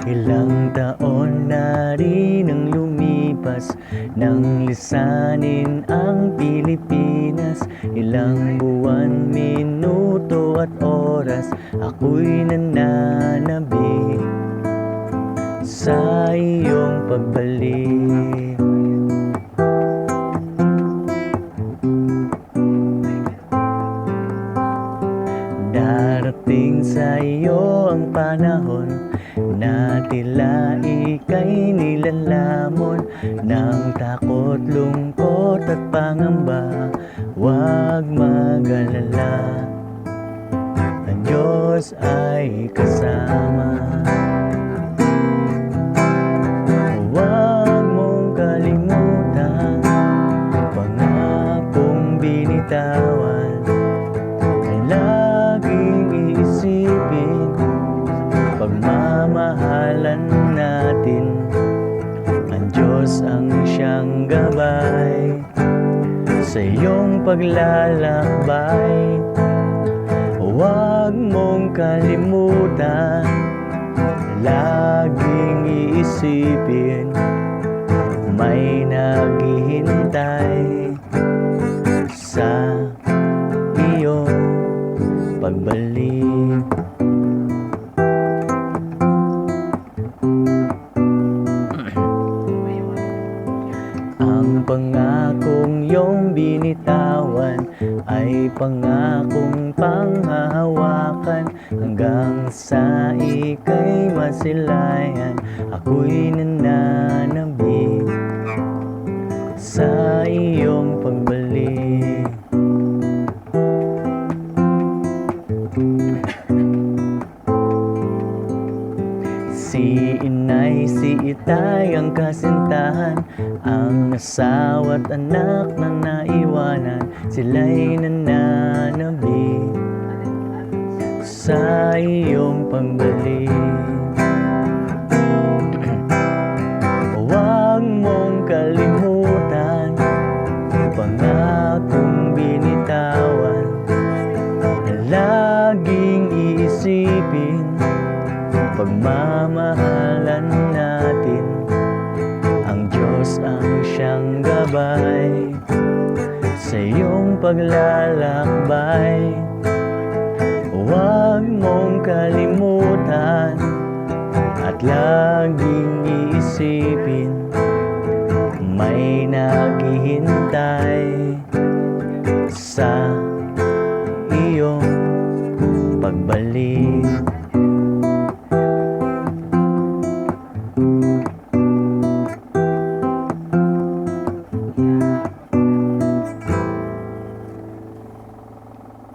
Ilang taon na rin ang lumipas nang lisanin ang Pilipinas. Ilang buwan, minuto at oras ako'y nananabik sa iyong pagbalik. Darating sa iyo ang panahon na tila ika'y nilalamon ng takot, lungkot at pangamba. Huwag mag-alala, ang Diyos ay kasama. Huwag mong kalimutan pangakong binitawan, ay laging iisipin pagmamahalan natin. Ang Diyos ang siyang gabay sa iyong paglalakbay. Huwag mong kalimutan, laging iisipin may naghihintay sa iyong pagbalik. Ang pangakong iyong binitawan ay pangakong panghahawakan hanggang sa ika'y masilayan. Ako'y nananabik sa iyong pagbalik. Si inay, si itay ang kasintahan, ang asawa't anak na naiwanan. Sila'y nananabik sa iyong pagbalik. Huwag mong kalimutan pangakong binitawan, laging iisipin pagmamahalan natin. Ang Diyos ang siyang gabay sa iyong paglalakbay. Huwag mong kalimutan at laging iisipin may naghihintay sa iyong pagbalik.